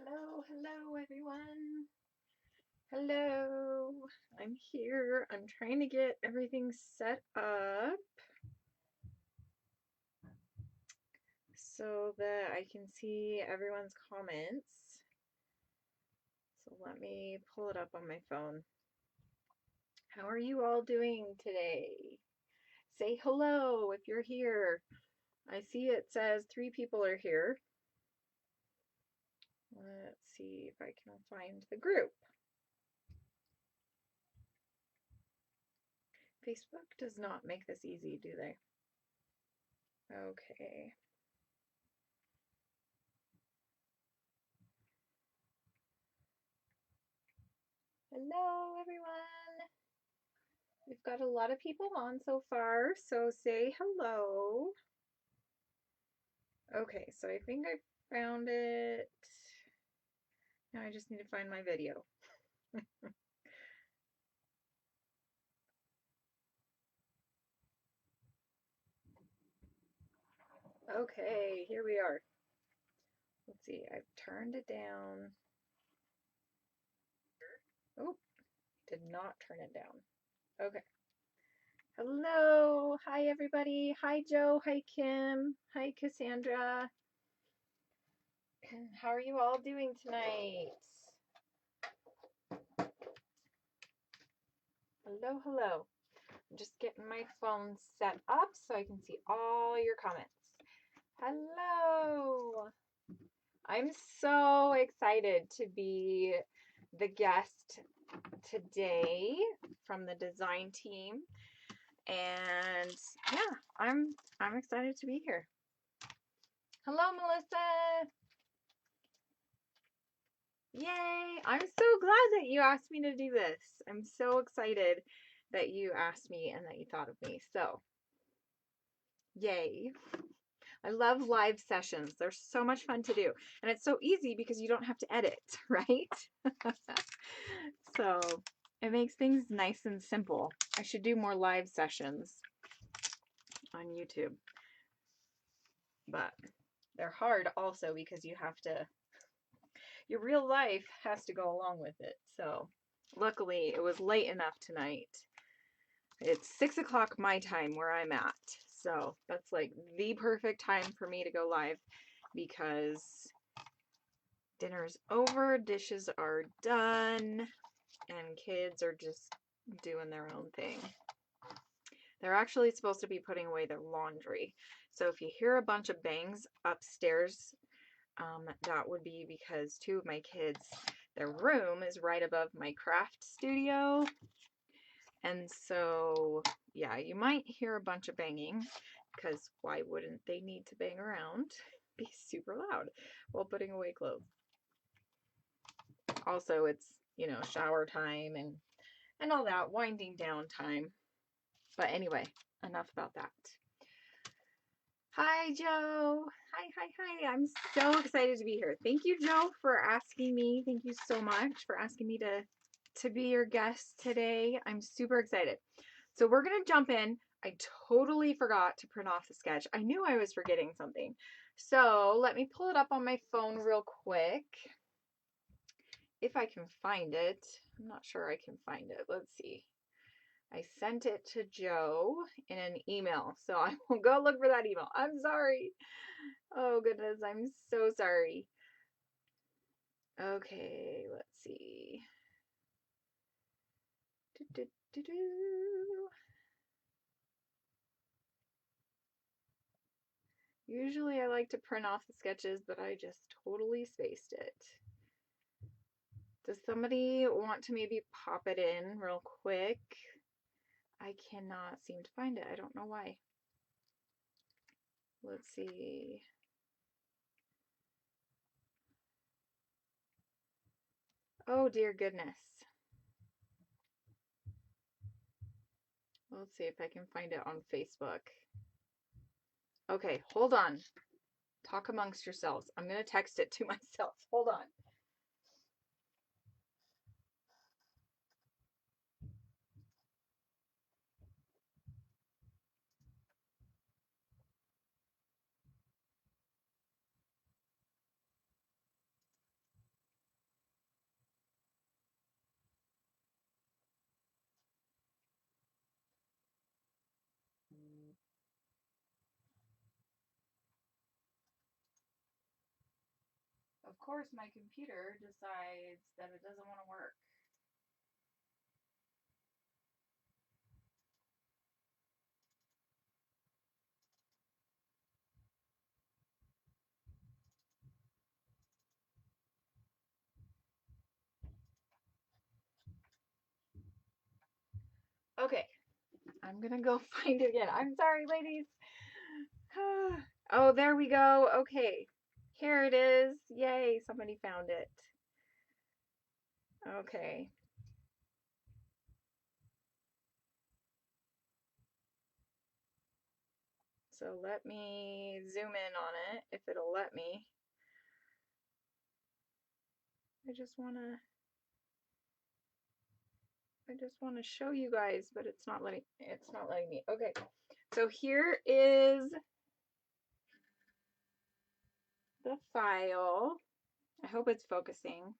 Hello, hello everyone. Hello. I'm here. I'm trying to get everything set up so that I can see everyone's comments. So let me pull it up on my phone. How are you all doing today? Say hello if you're here. I see it says 3 people are here. Let's see if I can find the group. Facebook does not make this easy, do they? Okay. Hello, everyone. We've got a lot of people on so far, so say hello. Okay, so I think I found it. Now I just need to find my video. Okay, here we are. Let's see, I've turned it down. Oh, did not turn it down. Okay. Hello, hi everybody. Hi Joe, hi Kim, hi Cassandra. How are you all doing tonight? Hello, hello. I'm just getting my phone set up so I can see all your comments. Hello. I'm so excited to be the guest today from the design team. And yeah, I'm excited to be here. Hello, Melissa. Yay! I'm so glad that you asked me to do this. I'm so excited that you asked me and that you thought of me. So, yay. I love live sessions. They're so much fun to do. And it's so easy because you don't have to edit, right? So it makes things nice and simple. I should do more live sessions on YouTube. But they're hard also because you have to, your real life has to go along with it. So luckily it was late enough tonight. It's 6 o'clock my time where I'm at. So that's like the perfect time for me to go live because dinner's over, dishes are done, and kids are just doing their own thing. They're actually supposed to be putting away their laundry. So if you hear a bunch of bangs upstairs, that would be because 2 of my kids, their room is right above my craft studio. And so, yeah, you might hear a bunch of banging because why wouldn't they need to bang around? Be super loud while putting away clothes. Also, it's, you know, shower time and all that, winding down time. But anyway, enough about that. Hi, Joe. Hi. I'm so excited to be here. Thank you, Joe, for asking me. Thank you so much for asking me to be your guest today. I'm super excited. So we're going to jump in. I totally forgot to print off the sketch. I knew I was forgetting something. So let me pull it up on my phone real quick. If I can find it. I'm not sure I can find it. Let's see. I sent it to Joe in an email, so I will go look for that email. I'm sorry. Oh goodness, I'm so sorry. Okay, let's see. Usually I like to print off the sketches, but I just totally spaced it. Does somebody want to maybe pop it in real quick? I cannot seem to find it. I don't know why. Let's see. Oh dear goodness. Let's see if I can find it on Facebook. Okay, hold on. Talk amongst yourselves. I'm going to text it to myself. Hold on. Of course, my computer decides that it doesn't want to work. Okay, I'm gonna go find it again. I'm sorry, ladies. Oh, there we go. Okay, here it is. Yay, somebody found it. Okay. So let me zoom in on it if it'll let me. I just wanna show you guys, but it's not letting me. Okay. So here is the file. I hope it's focusing.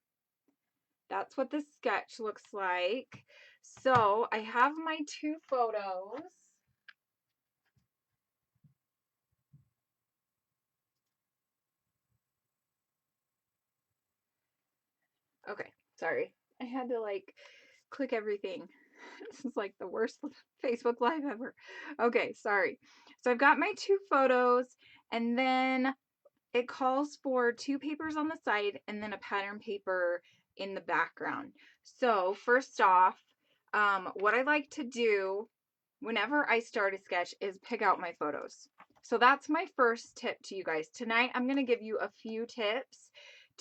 That's what the sketch looks like. So I have my 2 photos. Okay, sorry. I had to like click everything. This is like the worst Facebook Live ever. Okay, sorry. So I've got my 2 photos, and then it calls for 2 papers on the side and then a pattern paper in the background. So first off, what I like to do whenever I start a sketch is pick out my photos. So that's my first tip to you guys. Tonight I'm going to give you a few tips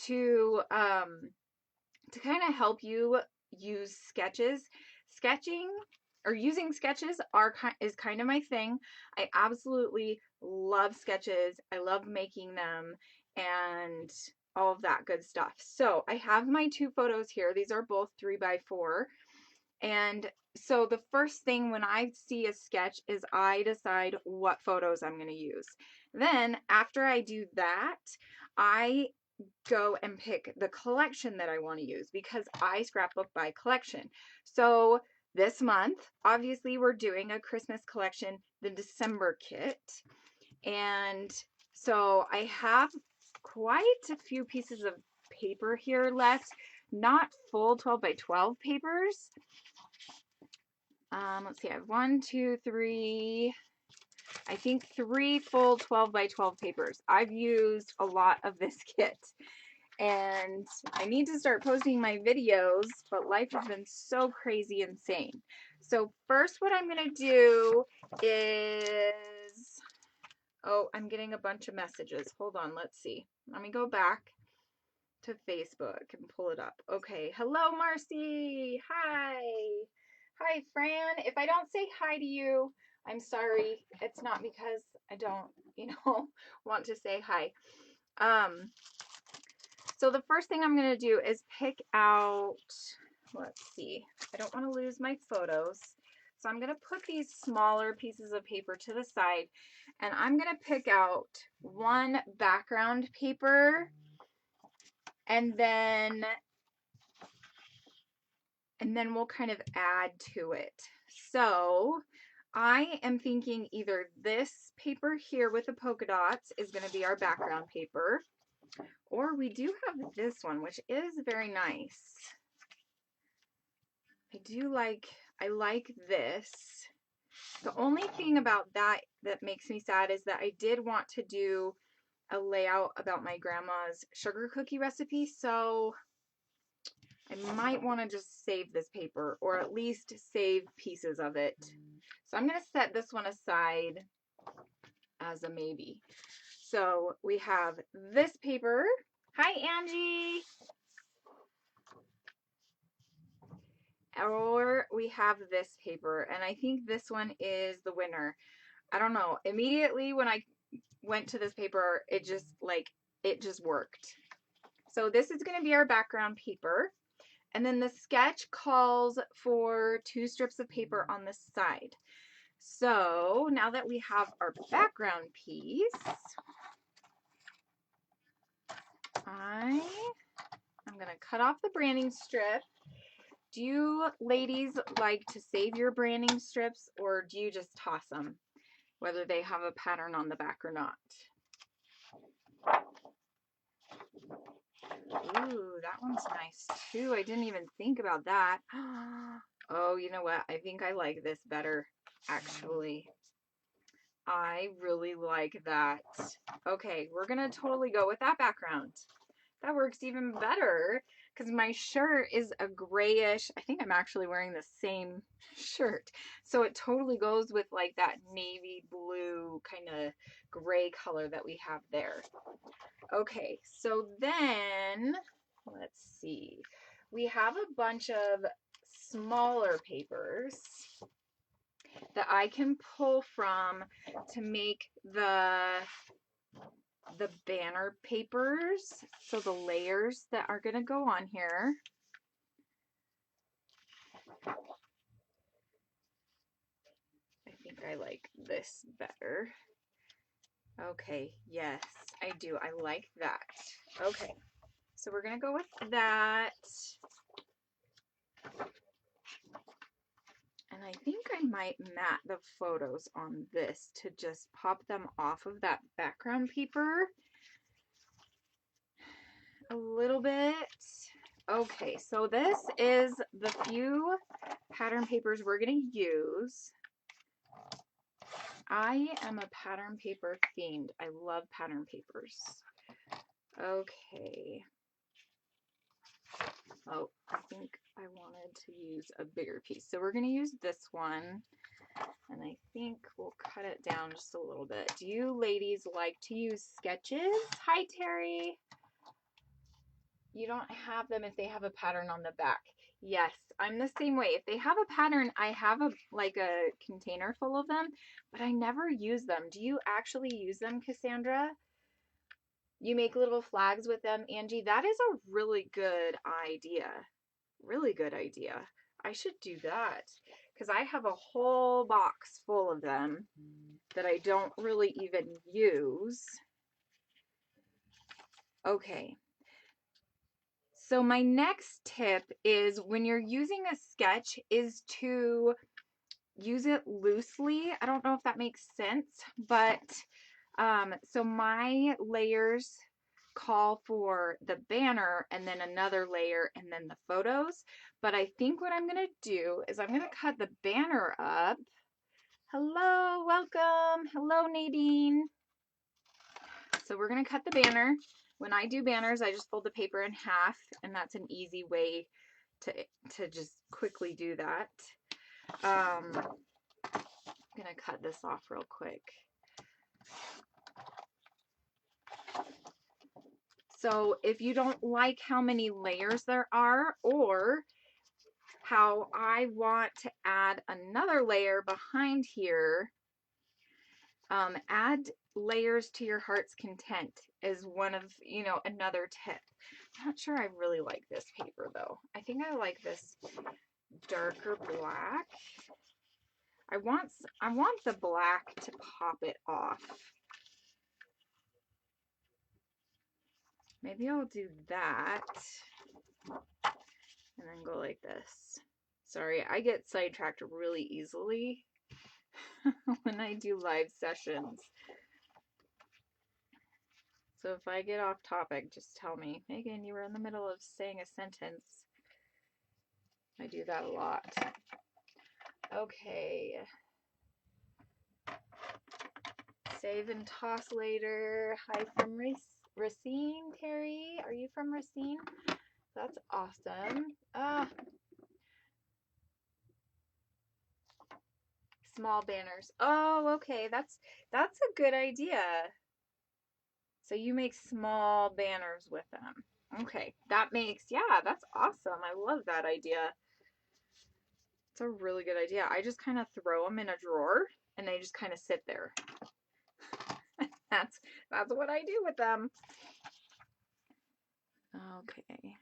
to kind of help you use sketches. Sketching or using sketches is kind of my thing. I absolutely love sketches. I love making them and all of that good stuff. So I have my 2 photos here. These are both 3x4. And so the first thing when I see a sketch is I decide what photos I'm going to use. Then after I do that, I go and pick the collection that I want to use because I scrapbook by collection. So this month, obviously, we're doing a Christmas collection, the December kit. And so I have quite a few pieces of paper here left, not full 12x12 papers. Let's see, I have 1, 2, 3, I think 3 full 12x12 papers. I've used a lot of this kit. And I need to start posting my videos, but life has been so crazy insane. So first what I'm going to do is, oh, I'm getting a bunch of messages. Hold on, let's see. Let me go back to Facebook and pull it up. Okay, hello Marcy. Hi. Hi Fran. If I don't say hi to you, I'm sorry. It's not because I don't, want to say hi. So the first thing I'm going to do is pick out, let's see, I don't want to lose my photos. So I'm going to put these smaller pieces of paper to the side, and I'm going to pick out 1 background paper, and then we'll kind of add to it. So I am thinking either this paper here with the polka dots is going to be our background paper, or we do have this one, which is very nice. I like this. The only thing about that makes me sad is that I did want to do a layout about my grandma's sugar cookie recipe, so I might want to just save this paper, or at least save pieces of it. So I'm going to set this one aside as a maybe. So we have this paper. Hi, Angie. Or we have this paper, and I think this one is the winner. I don't know. Immediately when I went to this paper, it just worked. So this is going to be our background paper. And then the sketch calls for 2 strips of paper on the side. So now that we have our background piece, I'm going to cut off the branding strip. Do you ladies like to save your branding strips, or do you just toss them, whether they have a pattern on the back or not? Ooh, that one's nice too. I didn't even think about that. Oh, you know what? I think I like this better, actually. I really like that. Okay, we're gonna totally go with that background. That works even better because my shirt is a grayish. I think I'm actually wearing the same shirt. So it totally goes with like that navy blue kind of gray color that we have there. Okay, so then let's see. We have a bunch of smaller papers that I can pull from to make the banner papers. So the layers that are going to go on here. I think I like this better. Okay, yes, I do. I like that. Okay, so we're going to go with that. And I think I might mat the photos on this to just pop them off of that background paper a little bit. Okay, so this is the few pattern papers we're going to use. I am a pattern paper fiend. I love pattern papers. Okay. Oh, I think I wanted to use a bigger piece. So we're going to use this one. And I think we'll cut it down just a little bit. Do you ladies like to use sketches? Hi, Terry. You don't have them if they have a pattern on the back. Yes, I'm the same way. If they have a pattern, I have a container full of them, but I never use them. Do you actually use them, Cassandra? You make little flags with them, Angie. That is a really good idea. Really good idea. I should do that because I have a whole box full of them that I don't really even use. Okay. So my next tip is when you're using a sketch is to use it loosely. I don't know if that makes sense, but so my layers call for the banner and then another layer and then the photos. But I think what I'm going to do is I'm going to cut the banner up. Hello, welcome. Hello, Nadine. So we're going to cut the banner. When I do banners, I just fold the paper in half, and that's an easy way to just quickly do that. I'm going to cut this off real quick. So if you don't like how many layers there are, or how I want to add another layer behind here, add layers to your heart's content is one of, another tip. I'm not sure I really like this paper though. I think I like this darker black. I want the black to pop it off. Maybe I'll do that and then go like this. Sorry, I get sidetracked really easily when I do live sessions. So if I get off topic, just tell me. Megan, you were in the middle of saying a sentence. I do that a lot. Okay. Save and toss later. Hi from Racine, Terry. Are you from Racine? That's awesome. Small banners. Oh, okay. That's a good idea. So you make small banners with them. Okay. Yeah, that's awesome. I love that idea. It's a really good idea. I just kind of throw them in a drawer and they just kind of sit there. That's what I do with them. Okay.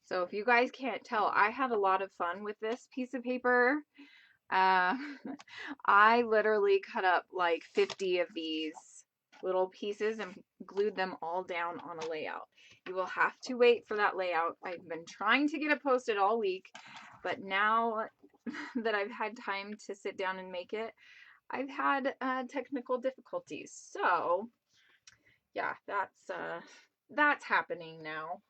So if you guys can't tell, I had a lot of fun with this piece of paper. I literally cut up like 50 of these little pieces and glued them all down on a layout. You will have to wait for that layout. I've been trying to get it posted all week, but now that I've had time to sit down and make it, I've had technical difficulties. So yeah, that's happening now.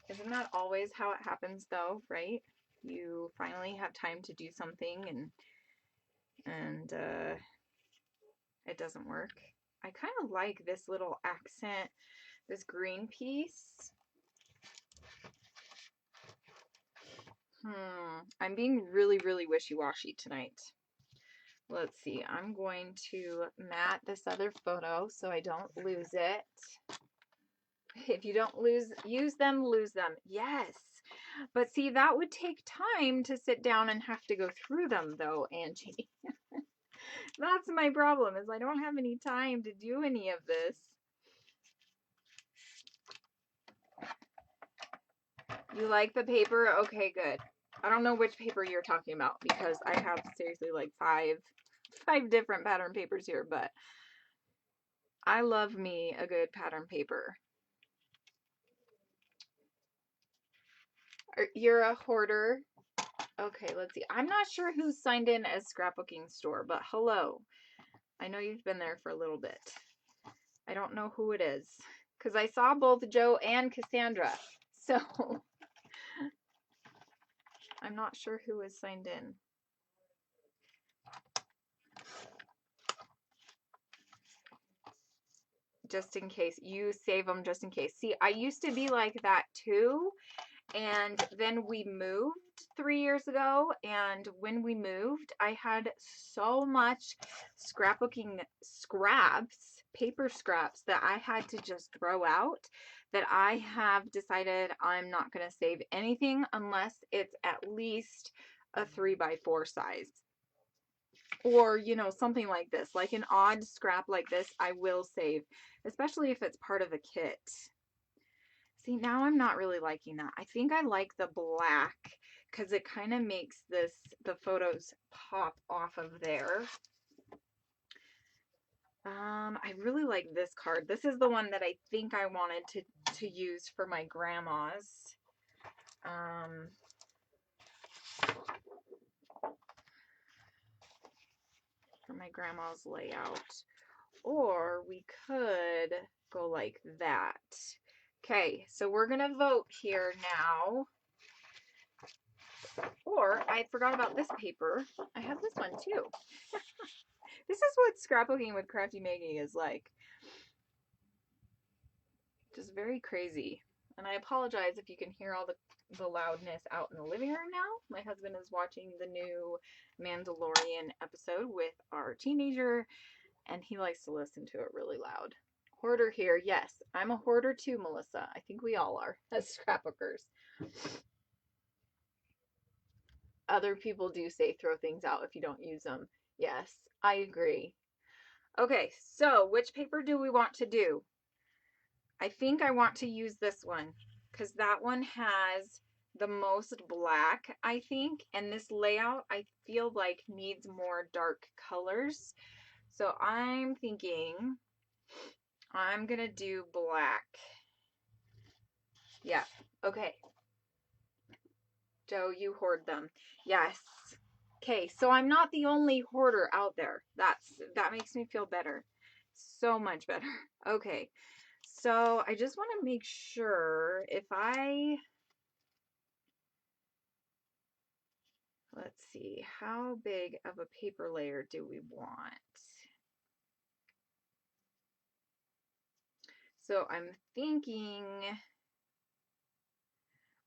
Isn't that always how it happens though, right? You finally have time to do something and it doesn't work. I kind of like this little accent, this green piece. I'm being really, really wishy-washy tonight. Let's see, I'm going to mat this other photo so I don't lose it. If you don't use them, lose them. Yes. But see, that would take time to sit down and have to go through them though, Angie. That's my problem, is I don't have any time to do any of this. You like the paper? Okay, good. I don't know which paper you're talking about because I have seriously like five different pattern papers here, but I love me a good pattern paper. You're a hoarder? Okay, let's see. I'm not sure who's signed in as Scrapbooking Store, but hello. I know you've been there for a little bit. I don't know who it is because I saw both Joe and Cassandra. So I'm not sure who is signed in. Just in case. You save them just in case. See, I used to be like that too. And then we moved 3 years ago, and when we moved, I had so much scrapbooking scraps, paper scraps, that I had to just throw out, that I have decided I'm not going to save anything unless it's at least a 3x4 size. Or, you know, something like this, like an odd scrap like this, I will save, especially if it's part of a kit. See, now I'm not really liking that. I think I like the black because it kind of makes the photos pop off of there. I really like this card. This is the one that I think I wanted to use for my grandma's. For my grandma's layout. Or we could go like that. Okay, so we're going to vote here now. Or I forgot about this paper. I have this one too. This is what scrapbooking with Crafty Meggy is like. Just very crazy. And I apologize if you can hear all the loudness out in the living room now. My husband is watching the new Mandalorian episode with our teenager, and he likes to listen to it really loud. Hoarder here. Yes, I'm a hoarder too, Melissa. I think we all are as scrapbookers. Other people do say throw things out if you don't use them. Yes, I agree. Okay, so which paper do we want to do? I think I want to use this one because that one has the most black, I think, and this layout I feel like needs more dark colors. So I'm thinking I'm gonna do black. Yeah, okay. Joe, you hoard them. Yes. Okay, so I'm not the only hoarder out there. That makes me feel better. So much better. Okay. So I just want to make sure if let's see, how big of a paper layer do we want? So I'm thinking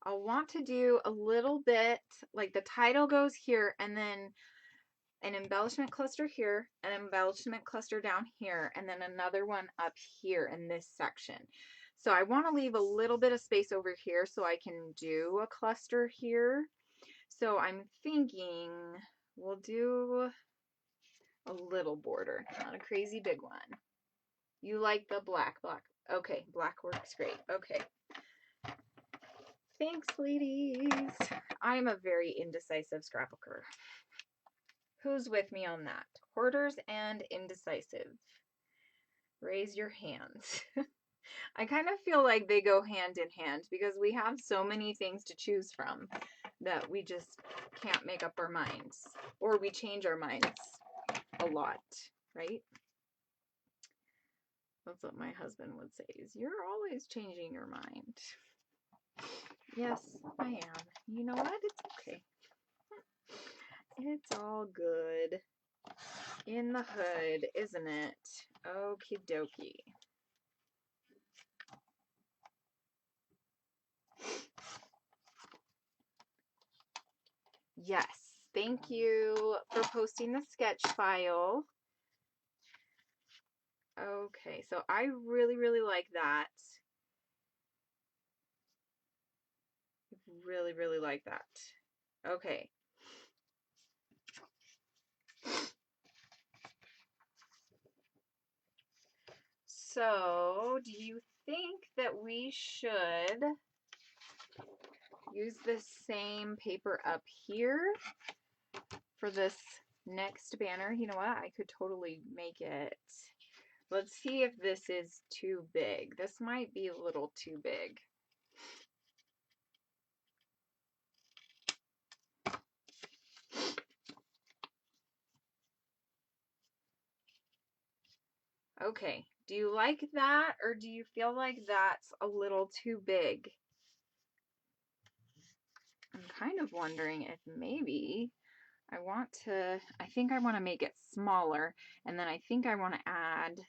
I'll want to do a little bit, like the title goes here, and then an embellishment cluster here, an embellishment cluster down here, and then another one up here in this section. So I want to leave a little bit of space over here so I can do a cluster here. So I'm thinking we'll do a little border, not a crazy big one. You like the black. Okay, black works great. Okay. Thanks, ladies. I'm a very indecisive scrapbooker. Who's with me on that? Hoarders and indecisive. Raise your hands. I kind of feel like they go hand in hand because we have so many things to choose from that we just can't make up our minds. Or we change our minds a lot, right? That's what my husband would say, is you're always changing your mind. Yes, I am. You know what? It's okay. It's all good. In the hood, isn't it? Okie dokie. Yes, thank you for posting the sketch file. Okay, so I really, really like that. Really, really like that. Okay. So, do you think that we should use this same paper up here for this next banner? You know what? I could totally make it. Let's see if this is too big. This might be a little too big. Okay, do you like that, or do you feel like that's a little too big? I'm kind of wondering if maybe I think I want to make it smaller, and then I think I want to add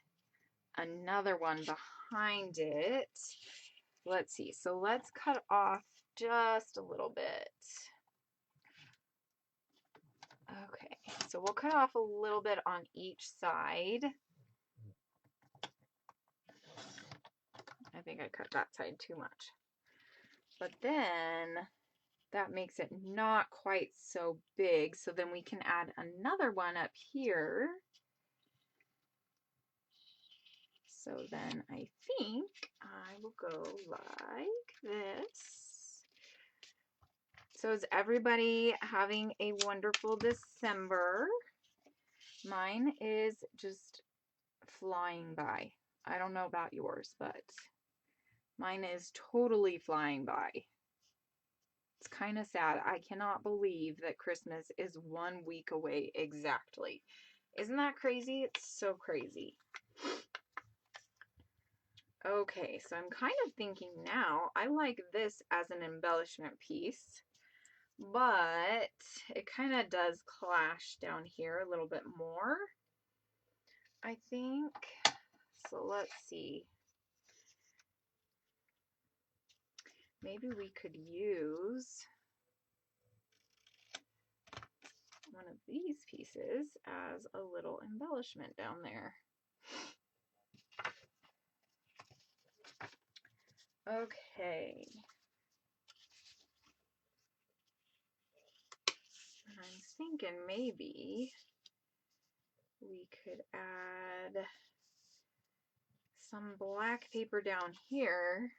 another one behind it. Let's see, so let's cut off just a little bit. Okay, so we'll cut off a little bit on each side. I think I cut that side too much. But then that makes it not quite so big. So then we can add another one up here. So then I think I will go like this. So is everybody having a wonderful December? Mine is just flying by. I don't know about yours, but mine is totally flying by. It's kind of sad. I cannot believe that Christmas is 1 week away exactly. Isn't that crazy? It's so crazy. Okay, so I'm kind of thinking now, I like this as an embellishment piece, but it kind of does clash down here a little bit more, I think. So let's see. Maybe we could use one of these pieces as a little embellishment down there. Okay. And I'm thinking maybe we could add some black paper down here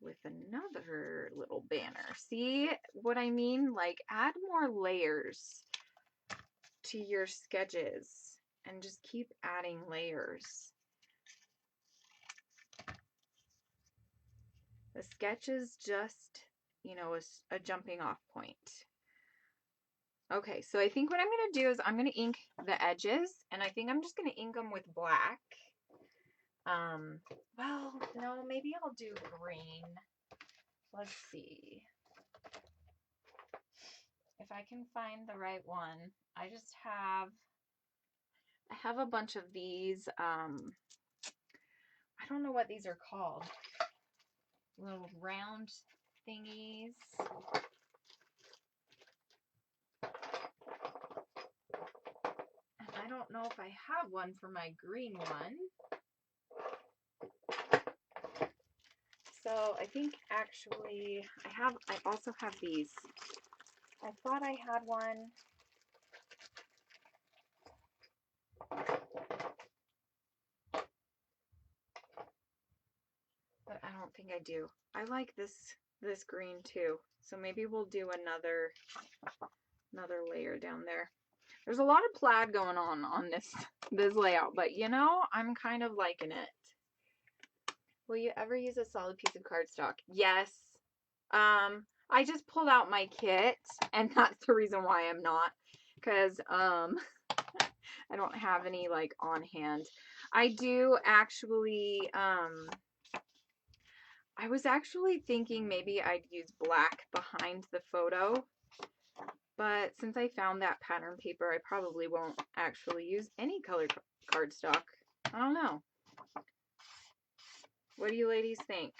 with another little banner. See what I mean? Like, add more layers to your sketches and just keep adding layers. The sketch is just, you know, a jumping off point. Okay, so I think what I'm going to do is I'm going to ink the edges, and I think I'm just going to ink them with black. Well, no, maybe I'll do green. Let's see if I can find the right one. I have a bunch of these, I don't know what these are called. Little round thingies. And I don't know if I have one for my green one. So I think actually I also have these. I thought I had one. But I don't think I do. I like this green too. So maybe we'll do another layer down there. There's a lot of plaid going on this layout, but you know, I'm kind of liking it. Will you ever use a solid piece of cardstock? Yes. I just pulled out my kit, and that's the reason why I'm not. Because I don't have any like on hand. I do actually, I was actually thinking maybe I'd use black behind the photo, but since I found that pattern paper, I probably won't actually use any colored cardstock. I don't know. What do you ladies think?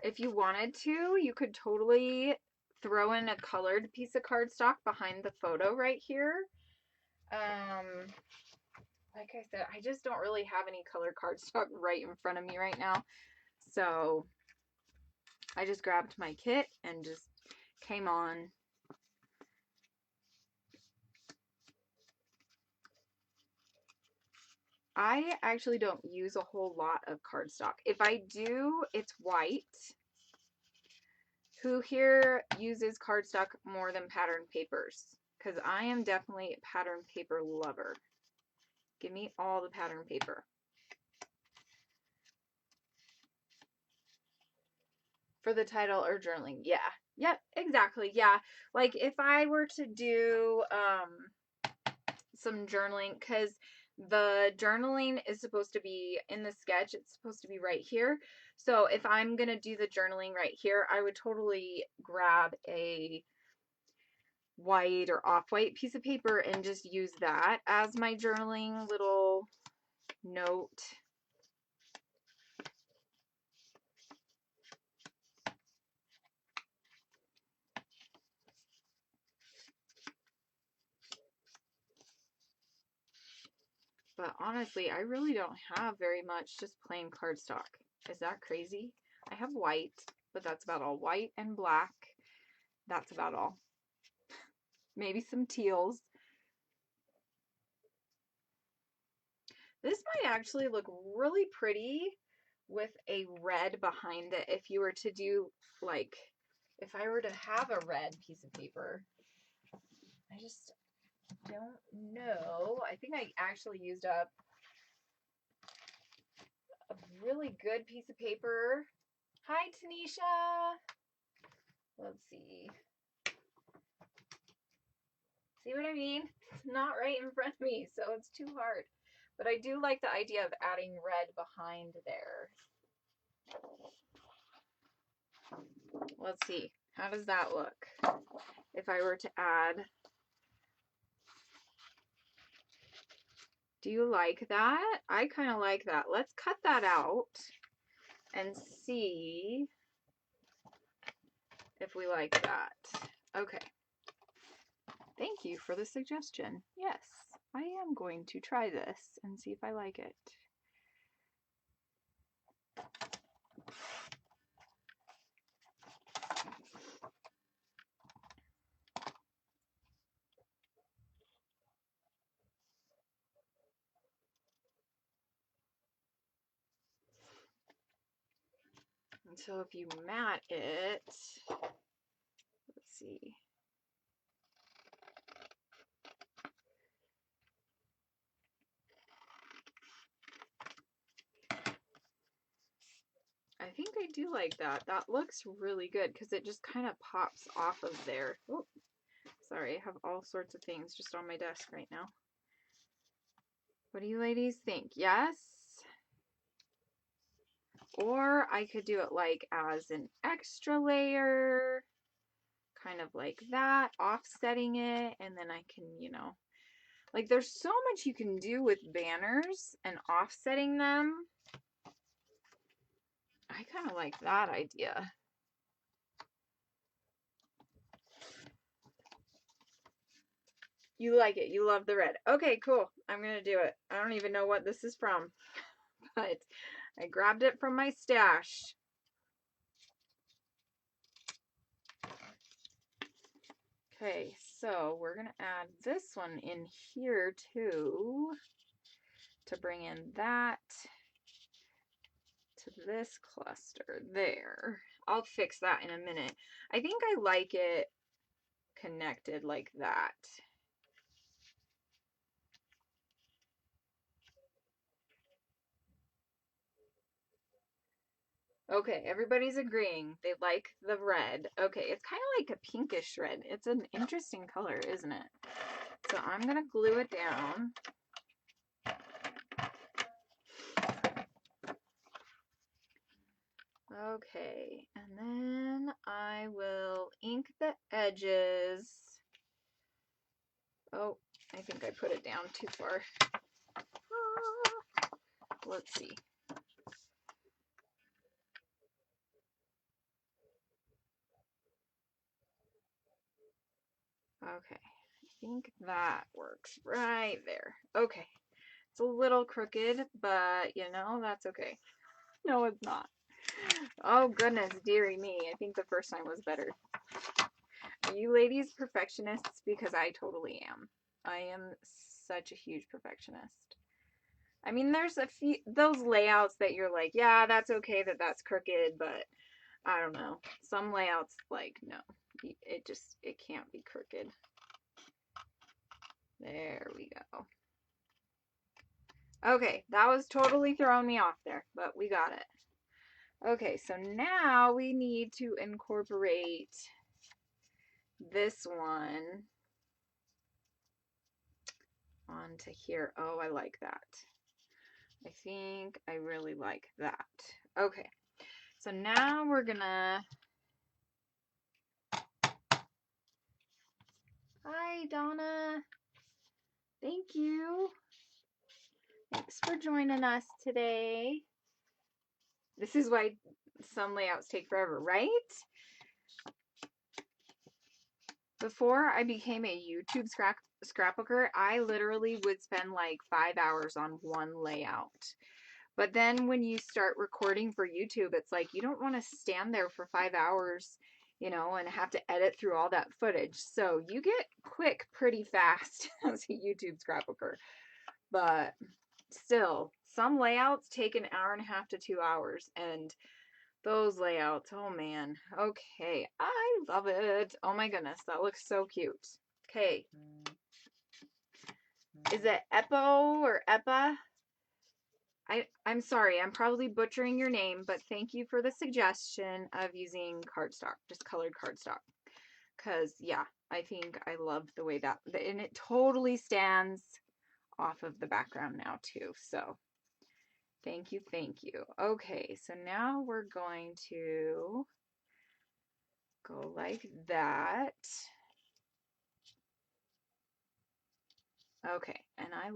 If you wanted to, you could totally throw in a colored piece of cardstock behind the photo right here. Like I said, I just don't really have any colored cardstock right in front of me right now. So I just grabbed my kit and just came on. I actually don't use a whole lot of cardstock. If I do, it's white. Who here uses cardstock more than pattern papers? Because I am definitely a pattern paper lover. Give me all the pattern paper. For the title or journaling, yeah. Yep, exactly, yeah. Like if I were to do some journaling, because the journaling is supposed to be in the sketch, it's supposed to be right here. So if I'm gonna do the journaling right here, I would totally grab a white or off-white piece of paper and just use that as my journaling little note. But honestly, I really don't have very much just plain cardstock. Is that crazy? I have white, but that's about all. White and black, that's about all. Maybe some teals. This might actually look really pretty with a red behind it if you were to do, like, if I were to have a red piece of paper. I just don't know. I think I actually used up a really good piece of paper. Hi, Tanisha. Let's see. See what I mean? It's not right in front of me, so it's too hard. But I do like the idea of adding red behind there. Let's see. How does that look? If I were to add... Do you like that? I kind of like that. Let's cut that out and see if we like that. Okay. Thank you for the suggestion. Yes, I am going to try this and see if I like it. And so if you mat it, let's see. I think I do like that. That looks really good because it just kind of pops off of there. Oh, sorry, I have all sorts of things just on my desk right now. What do you ladies think? Yes? Or I could do it like as an extra layer, kind of like that, offsetting it, and then I can, you know, like there's so much you can do with banners and offsetting them. I kind of like that idea. You like it. You love the red. Okay, cool. I'm going to do it. I don't even know what this is from, but I grabbed it from my stash. Okay, so we're going to add this one in here too to bring in that to this cluster there. I'll fix that in a minute. I think I like it connected like that. Okay, everybody's agreeing. They like the red. Okay, it's kind of like a pinkish red. It's an interesting color, isn't it? So I'm going to glue it down. Okay, and then I will ink the edges. Oh, I think I put it down too far. Let's see. Okay, I think that works right there. Okay, it's a little crooked, but you know, that's okay. No, it's not. Oh goodness, dearie me. I think the first time was better. Are you ladies perfectionists? Because I totally am. I am such a huge perfectionist. I mean, there's a few, those layouts that you're like, yeah, that's okay that that's crooked, but I don't know. Some layouts, like, no, it can't be crooked. There we go. Okay, that was totally throwing me off there, but we got it. Okay, so now we need to incorporate this one onto here. Oh, I like that. I think I really like that. Okay, so now we're gonna... Hi, Donna. Thank you. Thanks for joining us today. This is why some layouts take forever, right? Before I became a YouTube scrapbooker, I literally would spend like 5 hours on one layout. But then when you start recording for YouTube, it's like you don't want to stand there for 5 hours, you know, and have to edit through all that footage. So you get quick pretty fast as a YouTube scrapbooker. But still, some layouts take an hour and a half to 2 hours, and those layouts, oh man. Okay, I love it. Oh my goodness, that looks so cute. Okay. Is it Eppo or Eppa? I'm sorry, I'm probably butchering your name, but thank you for the suggestion of using cardstock, just colored cardstock. Because, yeah, I think I love the way that, and it totally stands off of the background now too, so thank you, thank you. Okay, so now we're going to go like that. Okay, and I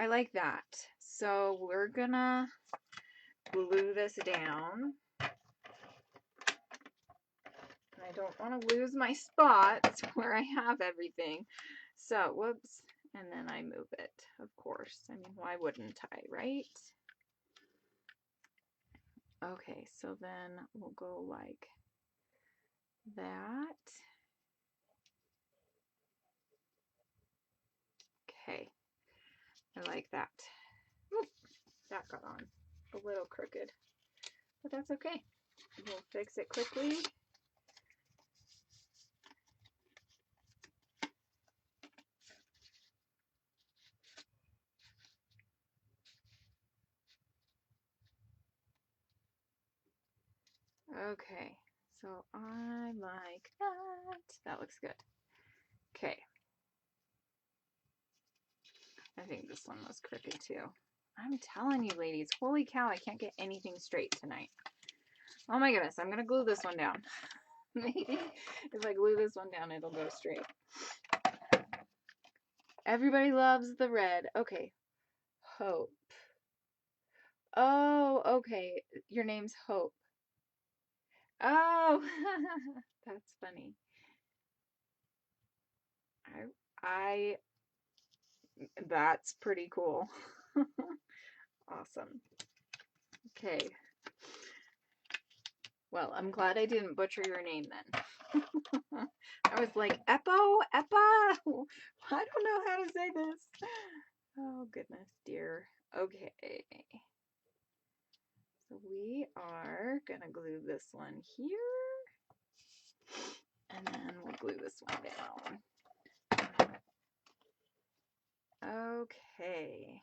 like that. So we're gonna glue this down. I don't want to lose my spots where I have everything. So, whoops, and then I move it, of course. I mean, why wouldn't I, right? Okay, so then we'll go like that. Okay, I like that. Oop, that got on a little crooked, but that's okay. We'll fix it quickly. Okay, so I like that. That looks good. Okay. I think this one was crooked too. I'm telling you, ladies, holy cow, I can't get anything straight tonight. Oh my goodness, I'm gonna glue this one down. Maybe if I glue this one down, it'll go straight. Everybody loves the red. Okay. Hope. Oh, okay. Your name's Hope. Oh, that's funny. That's pretty cool. Awesome. Okay. Well, I'm glad I didn't butcher your name then. I was like, Eppo? Eppa? I don't know how to say this. Oh, goodness dear. Okay. So we are going to glue this one here. And then we'll glue this one down. Okay.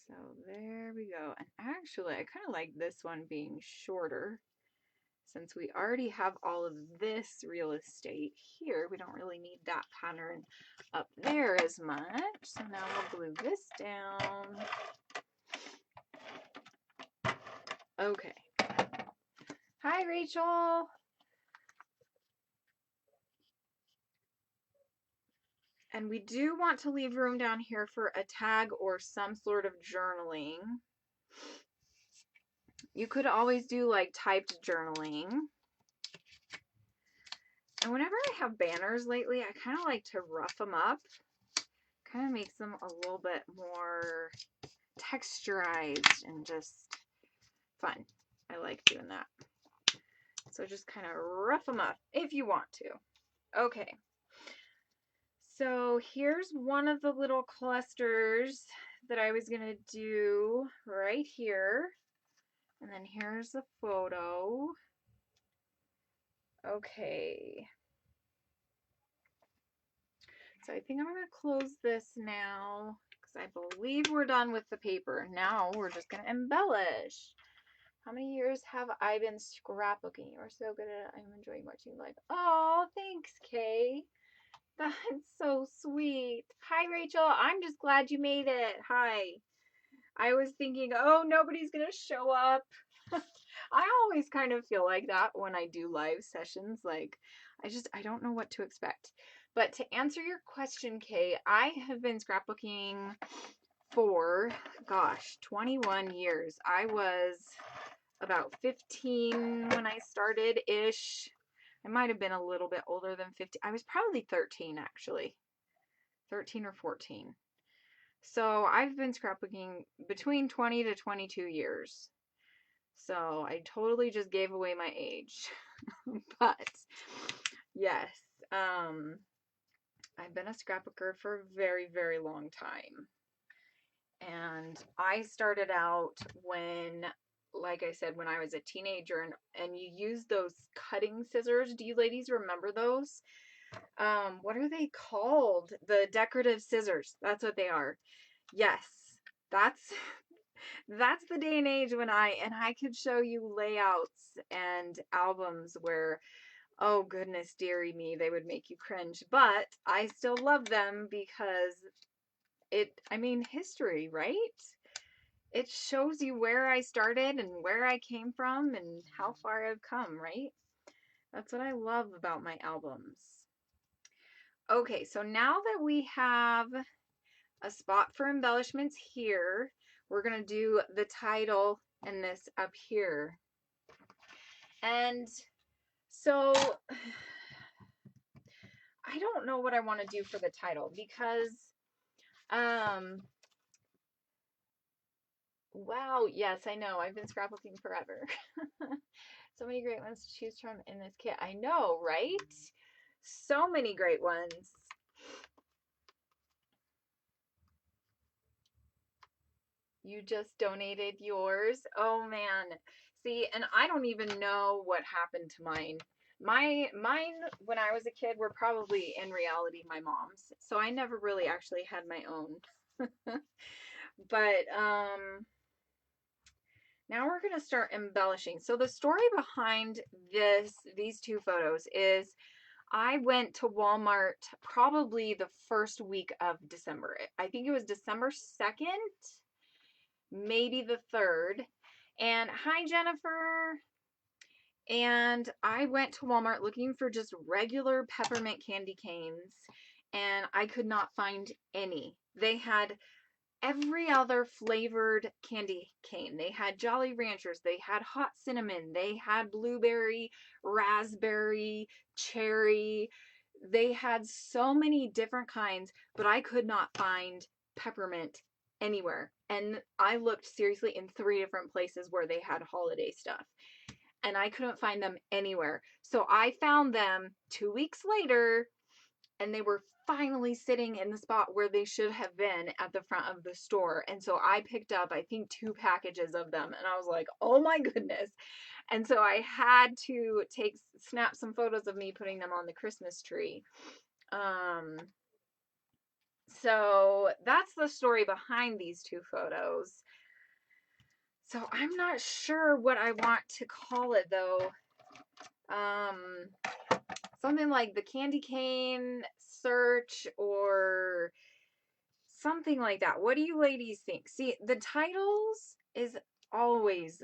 So there we go. And actually, I kind of like this one being shorter since we already have all of this real estate here. We don't really need that pattern up there as much. So now we'll glue this down. Okay. Hi, Rachel. And we do want to leave room down here for a tag or some sort of journaling. You could always do like typed journaling. And whenever I have banners lately, I kind of like to rough them up. Kind of makes them a little bit more texturized and just fun. I like doing that. So just kind of rough them up if you want to. Okay. So here's one of the little clusters that I was going to do right here. And then here's the photo. Okay. So I think I'm going to close this now because I believe we're done with the paper. Now we're just going to embellish. How many years have I been scrapbooking? You're so good at it. I'm enjoying watching you live. Oh, thanks, Kay. That's so sweet. Hi, Rachel. I'm just glad you made it. Hi. I was thinking, oh, nobody's going to show up. I always kind of feel like that when I do live sessions. Like, I don't know what to expect. But to answer your question, Kay, I have been scrapbooking for, gosh, 21 years. I was about 15 when I started-ish. I might have been a little bit older than 15. I was probably 13, actually. 13 or 14. So I've been scrapbooking between 20 to 22 years. So I totally just gave away my age. But yes, I've been a scrapbooker for a very, very long time. And I started out when, like I said, when I was a teenager, and you use those cutting scissors. Do you ladies remember those? What are they called? The decorative scissors. That's what they are. Yes, that's the day and age when I could show you layouts and albums where, oh goodness dearie me, they would make you cringe, but I still love them because history, right? It shows you where I started and where I came from and how far I've come, right? That's what I love about my albums. Okay, so now that we have a spot for embellishments here, we're going to do the title and this up here. And so I don't know what I want to do for the title because wow, yes, I know. I've been scrapbooking forever. So many great ones to choose from in this kit. I know, right? So many great ones. You just donated yours. Oh man. See, and I don't even know what happened to mine. Mine when I was a kid were probably in reality my mom's. So I never really actually had my own. But now we're going to start embellishing. So the story behind these two photos is I went to Walmart probably the first week of December. I think it was December 2nd, maybe the 3rd. And hi, Jennifer. And I went to Walmart looking for just regular peppermint candy canes, and I could not find any. They had every other flavored candy cane. They had Jolly Ranchers, they had hot cinnamon, they had blueberry, raspberry, cherry. They had so many different kinds, but I could not find peppermint anywhere. And I looked seriously in 3 different places where they had holiday stuff, and I couldn't find them anywhere. So I found them 2 weeks later, and they were finally sitting in the spot where they should have been at the front of the store. And so I picked up, I think, 2 packages of them, and I was like, oh my goodness. And so I had to snap some photos of me putting them on the Christmas tree. So that's the story behind these two photos. So I'm not sure what I want to call it though. Something like the candy cane search or something like that. What do you ladies think? See, the titles is always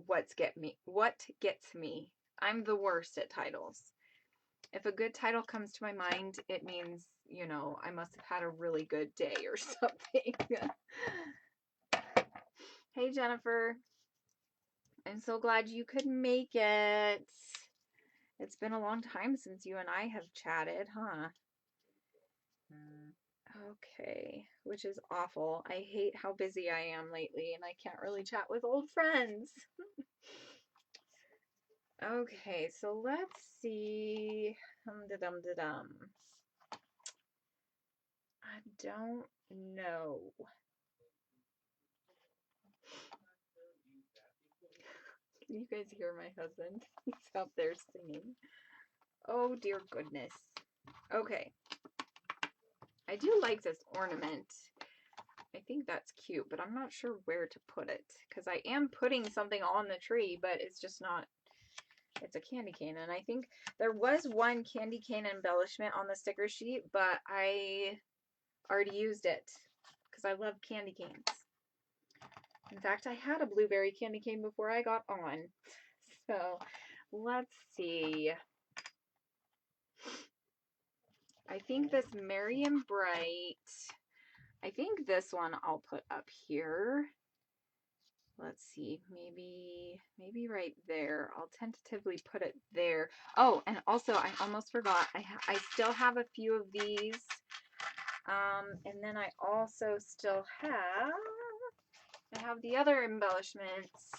what gets me. I'm the worst at titles. If a good title comes to my mind, it means, you know, I must have had a really good day or something. Hey, Jennifer. I'm so glad you could make it. It's been a long time since you and I have chatted, huh? Okay, which is awful. I hate how busy I am lately and I can't really chat with old friends. Okay, so let's see. Hum-da-dum-da-dum. I don't know. Can you guys hear my husband? He's out there singing. Oh dear goodness. Okay. I do like this ornament. I think that's cute, but I'm not sure where to put it because I am putting something on the tree, but it's just not, it's a candy cane. And I think there was one candy cane embellishment on the sticker sheet, but I already used it because I love candy canes. In fact, I had a blueberry candy cane before I got on. So let's see. I think this Merry and Bright, I think this one I'll put up here. Let's see, maybe right there. I'll tentatively put it there. Oh, and also I almost forgot, I still have a few of these. And then I also still have, I have the other embellishments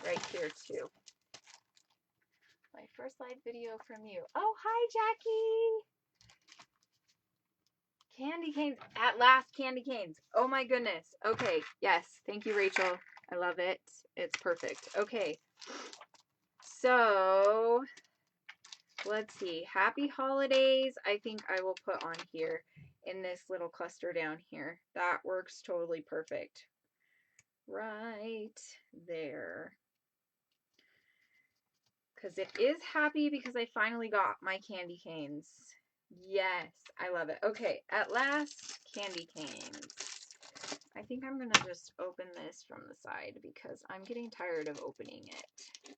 right here too. My first live video from you. Oh, hi, Jackie. Candy canes. At last, candy canes. Oh my goodness. Okay. Yes. Thank you, Rachel. I love it. It's perfect. Okay. So, let's see. Happy holidays. I think I will put on here in this little cluster down here. That works totally perfect. Right there. Because it is happy because I finally got my candy canes. Yes, I love it. Okay, at last, candy canes. I think I'm going to just open this from the side because I'm getting tired of opening it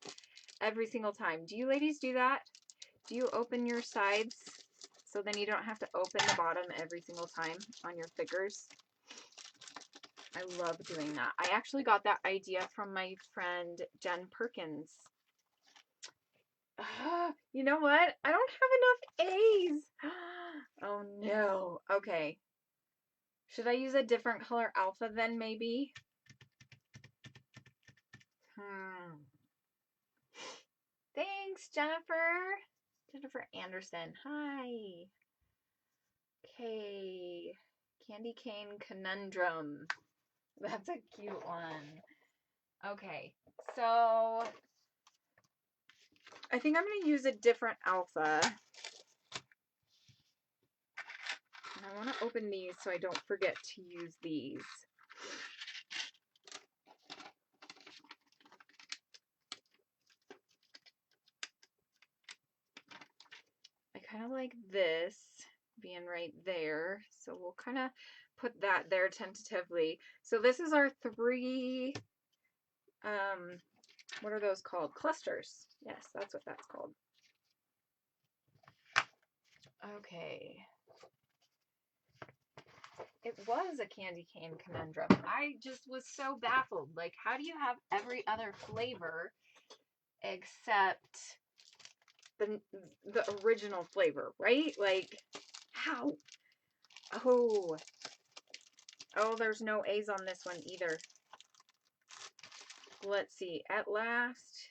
every single time. Do you ladies do that? Do you open your sides so then you don't have to open the bottom every single time on your figures? I love doing that. I actually got that idea from my friend Jen Perkins. You know what? I don't have enough A's. Oh no. Okay. Should I use a different color alpha then maybe? Thanks, Jennifer. Jennifer Anderson. Hi. Okay. Candy cane conundrum. That's a cute one. Okay. So I think I'm going to use a different alpha. And I want to open these so I don't forget to use these. I kind of like this being right there. So we'll kind of put that there tentatively. So this is our three, what are those called? Clusters. Yes, that's what that's called. Okay. It was a candy cane conundrum. I just was so baffled. Like, how do you have every other flavor except the original flavor, right? Like, how? Oh, there's no A's on this one either. Let's see. At last,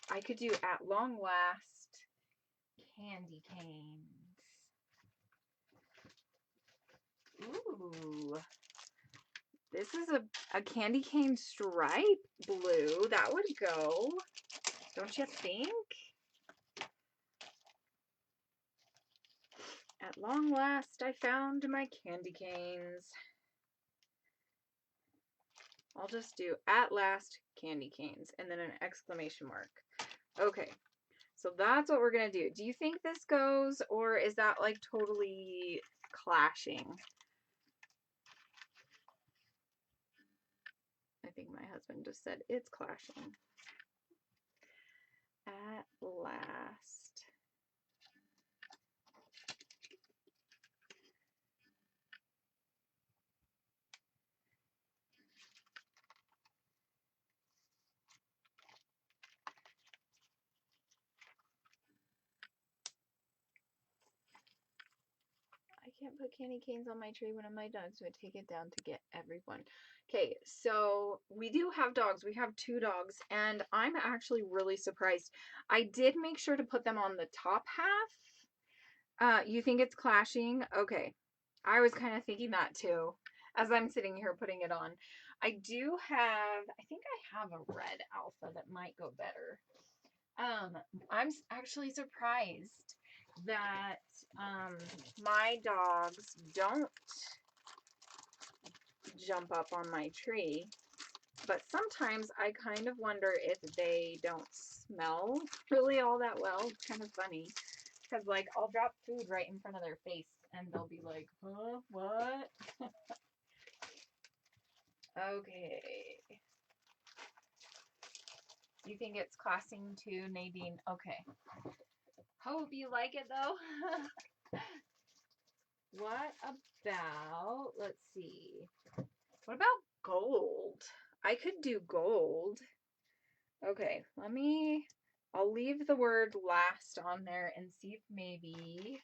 I could do at long last candy canes. Ooh, this is a candy cane stripe blue. That would go, don't you think? At At long last, I found my candy canes. I'll just do at last candy canes and then an exclamation mark. Okay, so that's what we're gonna do. Do you think this goes, or is that like totally clashing? I think my husband just said it's clashing. At last. I can't put candy canes on my tree. One of my dogs would take it down to get everyone. Okay, so we do have dogs. We have 2 dogs, and I'm actually really surprised. I did make sure to put them on the top half. You think it's clashing? Okay. I was kind of thinking that too as I'm sitting here putting it on. I think I have a red alpha that might go better. I'm actually surprised that my dogs don't jump up on my tree, but sometimes I kind of wonder if they don't smell really all that well. It's kind of funny because like I'll drop food right in front of their face and they'll be like, huh, what? Okay. You think it's classing too, Nadine? Okay. Hope you like it though. What about, let's see. What about gold? I could do gold. Okay, I'll leave the word last on there and see if maybe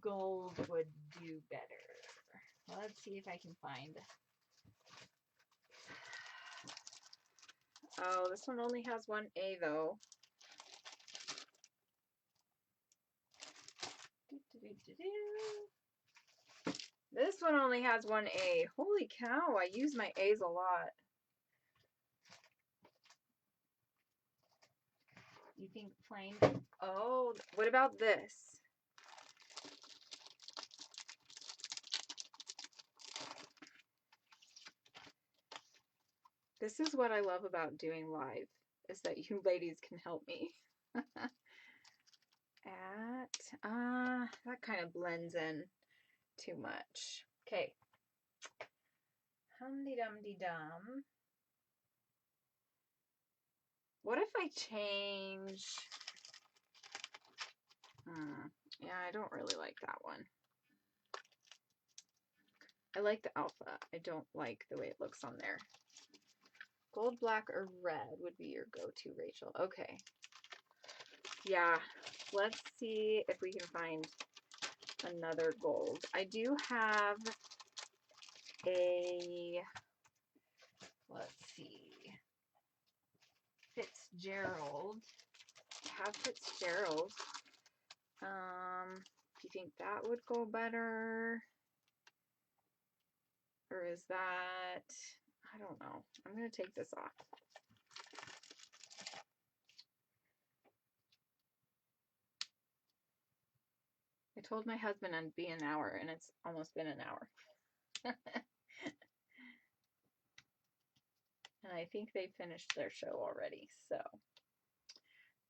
gold would do better. Let's see if I can find. Oh, this one only has one A though. This one only has one A. Holy cow, I use my A's a lot. You think plain? Oh, what about this? This is what I love about doing live, is that you ladies can help me. That kind of blends in too much. Okay. Hum-de-dum-de-dum. What if I change? Yeah, I don't really like that one. I like the alpha. I don't like the way it looks on there. Gold, black, or red would be your go-to, Rachel. Okay. Yeah, let's see if we can find another gold. I do have a, let's see, Fitzgerald. I have Fitzgerald. Do you think that would go better? Or is that, I don't know. I'm going to take this off. I told my husband it'd be an hour, and it's almost been an hour. And I think they finished their show already, so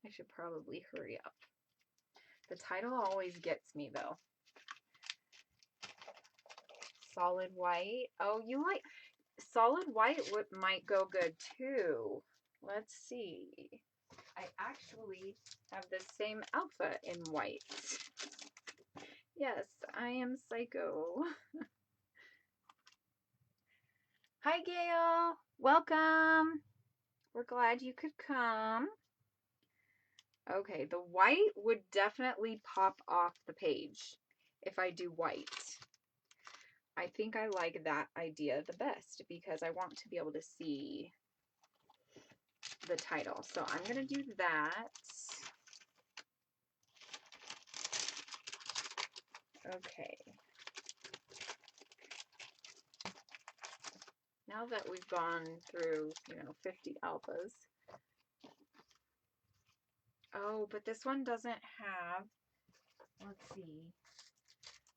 I should probably hurry up. The title always gets me, though. Solid white. Oh, you like solid white? What might go good too? Let's see. I actually have the same alpha in white. Yes, I am psycho. Hi, Gail. Welcome. We're glad you could come. Okay, the white would definitely pop off the page if I do white. I think I like that idea the best because I want to be able to see the title. So I'm going to do that. Okay. Now that we've gone through, 50 alphas, Oh, but this one doesn't have, let's see.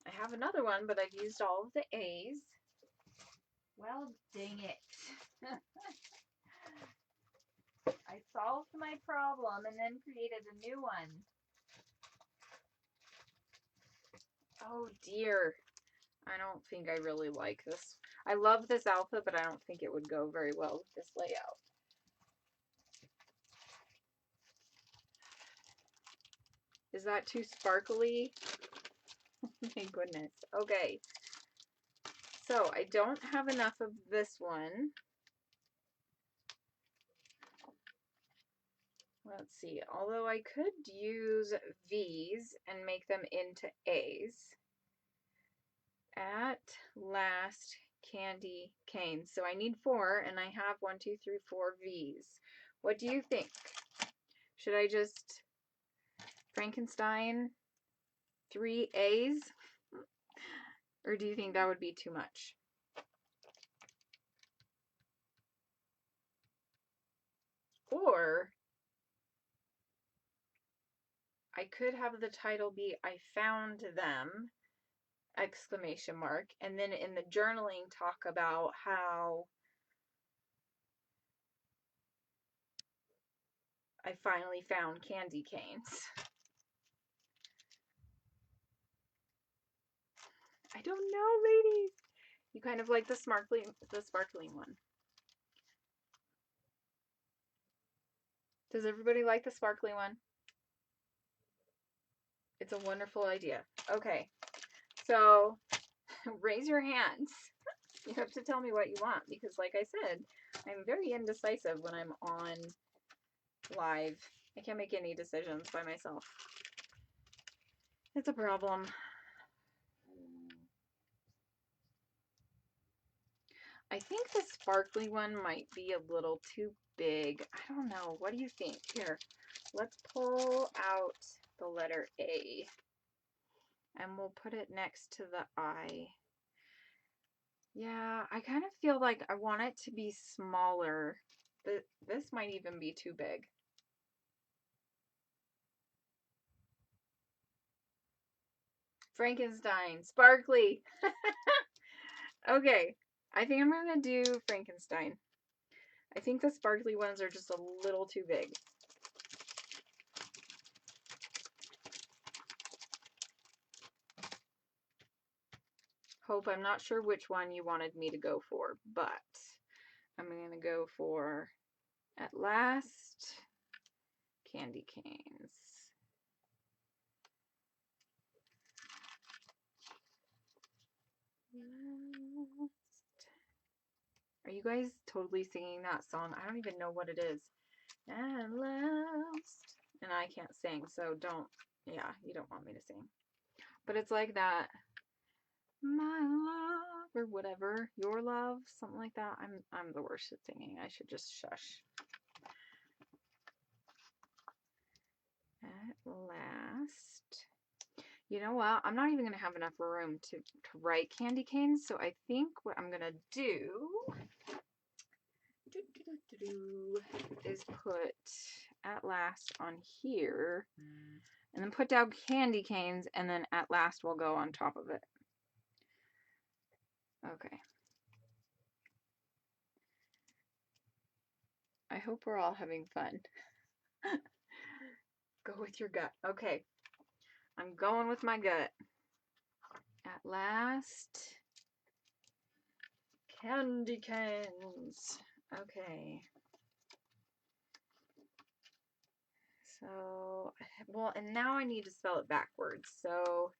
I have another one, but I've used all of the A's. Well, dang it. I solved my problem and then created a new one. Oh dear. I don't think I really like this. I love this alpha, but I don't think it would go very well with this layout. Is that too sparkly? Oh my goodness. Okay. So I don't have enough of this one. Let's see. Although I could use V's and make them into A's. At last, candy canes. So I need 4, and I have 1, 2, 3, 4 V's. What do you think? Should I just Frankenstein 3 A's? Or do you think that would be too much? Or I could have the title be I found them, exclamation mark, and then in the journaling talk about how I finally found candy canes. I don't know, ladies. You kind of like the sparkling one. Does everybody like the sparkly one? It's a wonderful idea. Okay, so raise your hands. You have to tell me what you want because, like I said, I'm very indecisive when I'm on live. I can't make any decisions by myself. It's a problem. I think the sparkly one might be a little too big. I don't know. What do you think? Here, let's pull out the letter A and we'll put it next to the I. Yeah, I kind of feel like I want it to be smaller. This might even be too big. Frankenstein, sparkly. Okay, I think I'm gonna do Frankenstein. I think the sparkly ones are just a little too big. Hope, I'm not sure which one you wanted me to go for, but I'm gonna go for At Last Candy Canes. Are you guys totally singing that song? I don't even know what it is. At last. And I can't sing, so don't, yeah, you don't want me to sing. But it's like that, my love, or whatever, your love, something like that. I'm the worst at singing. I should just shush. At last. You know what? I'm not even going to have enough room to write candy canes, so I think what I'm going to do is put At Last on here, and then put down candy canes, and then At Last will go on top of it. Okay. I hope we're all having fun. Go with your gut. Okay. I'm going with my gut. At Last. Candy canes. Okay. So, well, and now I need to spell it backwards. So,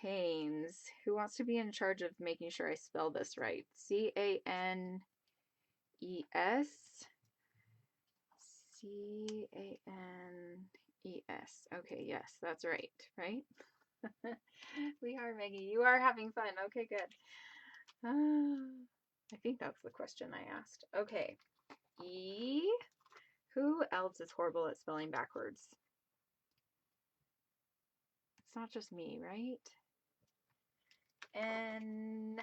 canes. Who wants to be in charge of making sure I spell this right? C-A-N-E-S. C-A-N-E-S. Okay, yes, that's right, right? We are, Meggy. You are having fun. Okay, good. I think that's the question I asked. Okay. E. Who else is horrible at spelling backwards? It's not just me, right? N.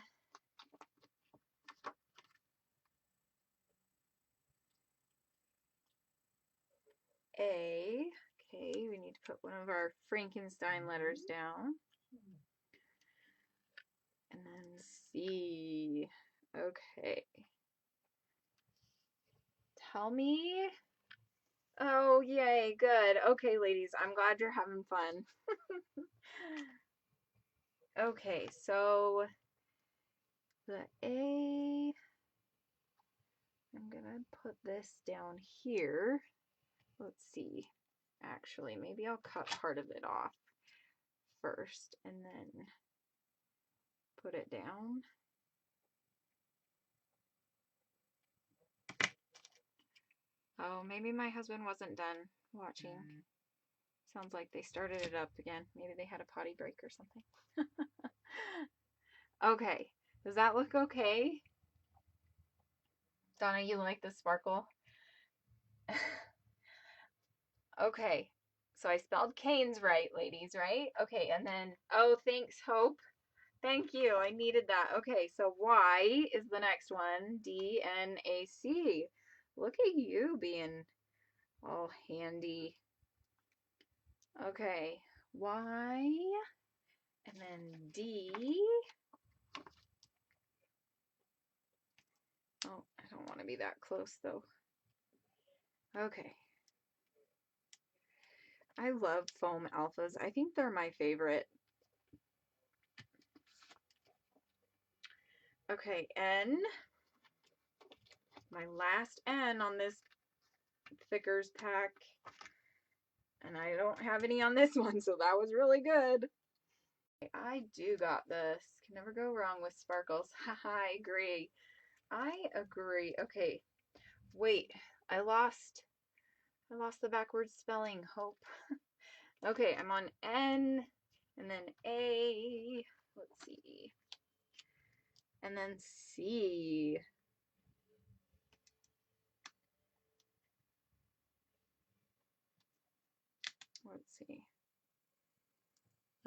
A. Okay, we need to put one of our Frankenstein letters down. And then C. Okay. Tell me. Oh, yay, good. Okay, ladies, I'm glad you're having fun. Okay, so the A, I'm gonna put this down here. Let's see. Actually, maybe I'll cut part of it off first and then put it down. Oh, maybe my husband wasn't done watching. Sounds like they started it up again. Maybe they had a potty break or something. Okay, does that look okay? Donna, you like the sparkle? Okay, so I spelled canes right, ladies, right? Okay, and then, oh, thanks, Hope. Thank you, I needed that. Okay, so Y is the next one, D-N-A-C. Look at you being all handy. Okay, Y, and then D. Oh, I don't want to be that close, though. Okay. I love foam alphas. I think they're my favorite. Okay, N. My last N on this thickers pack. And I don't have any on this one, so that was really good. I do got this. Can never go wrong with sparkles. Haha, I agree. I agree. Okay, wait. I lost the backwards spelling, Hope. Okay, I'm on N, and then A. Let's see. And then C. Let's see.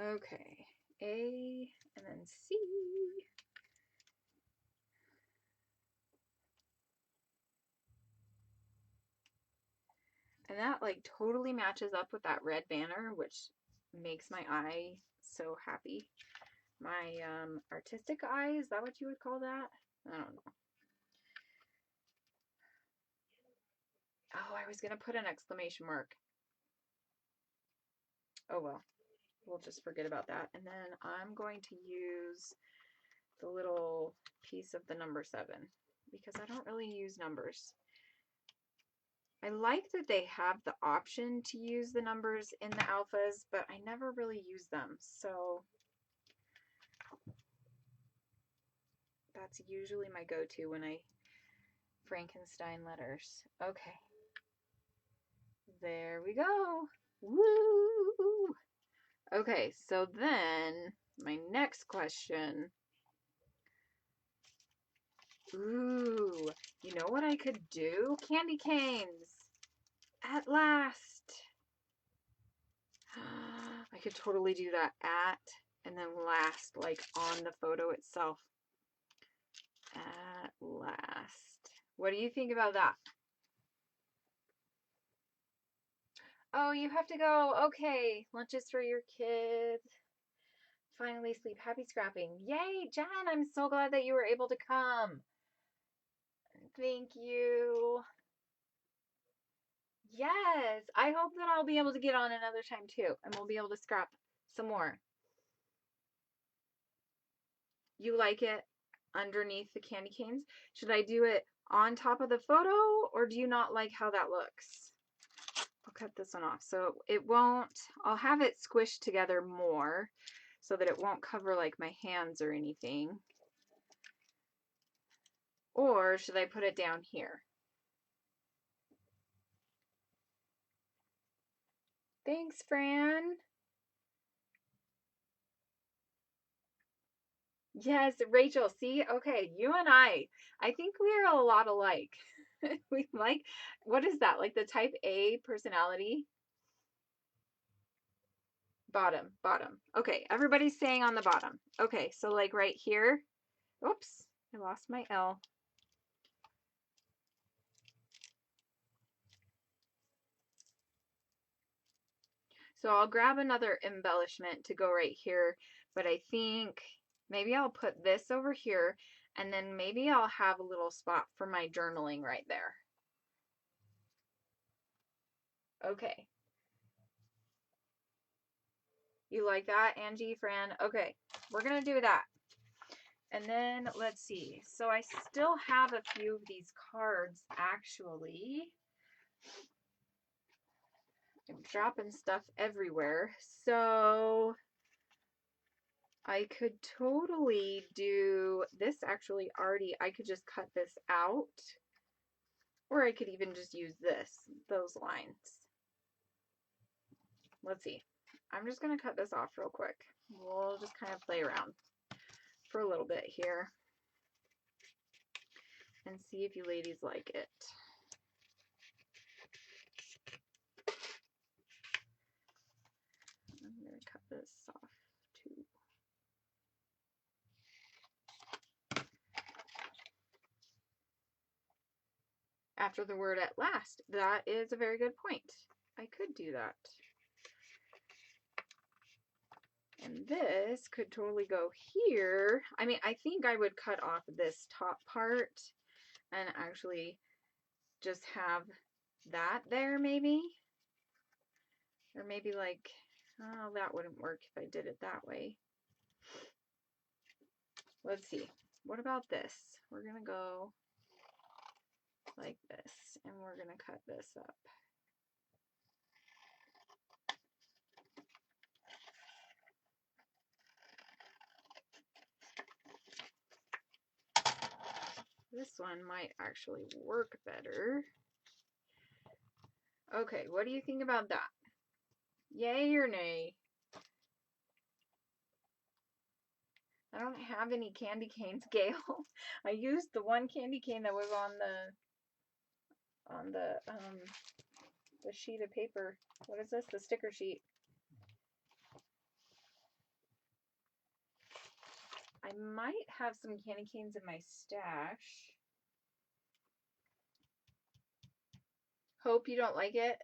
Okay, A, and then C. And that like totally matches up with that red banner, which makes my eye so happy. My artistic eye, is that what you would call that? I don't know. Oh, I was gonna put an exclamation mark. Oh well, we'll just forget about that. And then I'm going to use the little piece of the number 7 because I don't really use numbers. I like that they have the option to use the numbers in the alphas, but I never really use them. So that's usually my go-to when I Frankenstein letters. Okay. There we go. Woo! Okay, so then my next question. Ooh, you know what I could do? Candy canes. At last. I could totally do that at and then last, like on the photo itself. At last. What do you think about that? Oh, you have to go. Okay, lunches for your kids. Finally sleep. Happy scrapping. Yay, Jen, I'm so glad that you were able to come. Thank you. Yes, I hope that I'll be able to get on another time too, and we'll be able to scrap some more. You like it underneath the candy canes? Should I do it on top of the photo, or do you not like how that looks? I'll cut this one off. So it won't, I'll have it squished together more so that it won't cover like my hands or anything. Or should I put it down here? Thanks, Fran. Yes, Rachel, see? Okay, you and I think we are a lot alike. We like, what is that? Like the type A personality? Bottom, bottom. Okay, everybody's saying on the bottom. Okay, so like right here. Oops, I lost my L. So I'll grab another embellishment to go right here, but I think maybe I'll put this over here, and then maybe I'll have a little spot for my journaling right there. Okay. You like that, Angie, Fran? Okay, we're gonna do that. And then let's see. So I still have a few of these cards actually. I'm dropping stuff everywhere. So I could totally do this actually already. I could just cut this out. Or I could even just use those lines. Let's see. I'm just going to cut this off real quick. We'll just kind of play around for a little bit here and see if you ladies like it. I'm going to cut this off too. After the word at last. That is a very good point. I could do that. And this could totally go here. I mean, I think I would cut off this top part and actually just have that there maybe. Or maybe like, oh, that wouldn't work if I did it that way. Let's see. What about this? We're going to go like this, and we're going to cut this up. This one might actually work better. Okay, what do you think about that? Yay or nay? I don't have any candy canes, Gail. I used the one candy cane that was on the sheet of paper. What is this? The sticker sheet. I might have some candy canes in my stash. Hope you don't like it.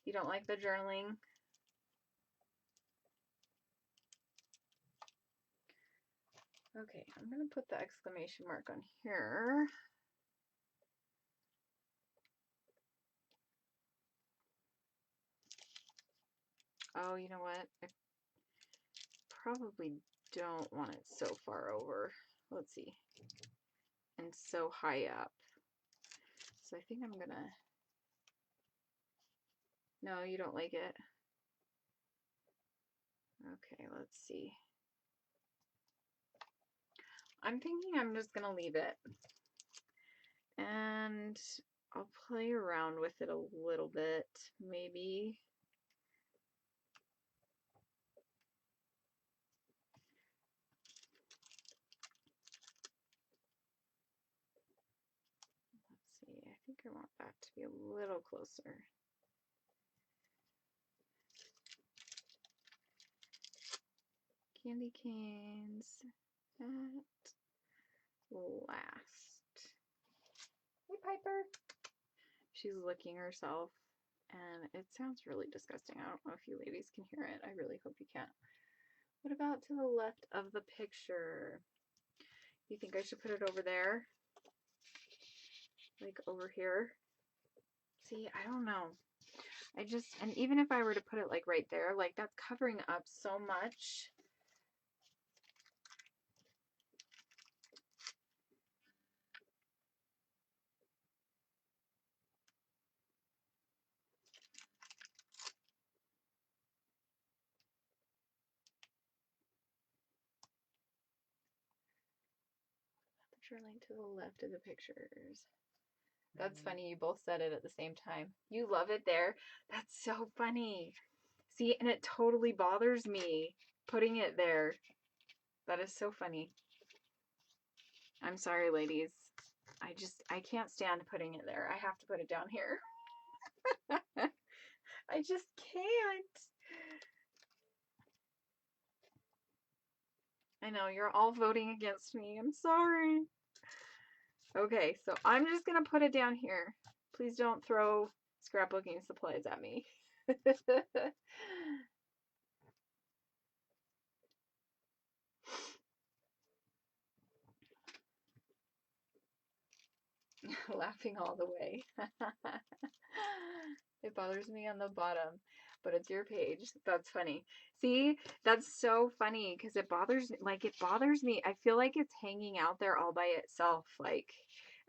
You don't like the journaling. Okay, I'm going to put the exclamation mark on here. Oh, you know what? I probably don't want it so far over. Let's see. And so high up. So I think I'm going to... No, you don't like it? Okay, let's see. I'm thinking I'm just going to leave it. And I'll play around with it a little bit, maybe. Let's see, I think I want that to be a little closer. Candy canes at last. Hey, Piper. She's licking herself, and it sounds really disgusting. I don't know if you ladies can hear it. I really hope you can. What about to the left of the picture? You think I should put it over there? Like over here? See, I don't know. And even if I were to put it like right there, like that's covering up so much. Journaling to the left of the pictures. That's funny. You both said it at the same time. You love it there. That's so funny. See, and it totally bothers me putting it there. That is so funny. I'm sorry, ladies. I can't stand putting it there. I have to put it down here. I just can't. I know, you're all voting against me. I'm sorry. Okay, so I'm just going to put it down here. Please don't throw scrapbooking supplies at me. Laughing all the way. It bothers me on the bottom, but it's your page. That's funny. See, that's so funny because it bothers me. I feel like it's hanging out there all by itself. Like,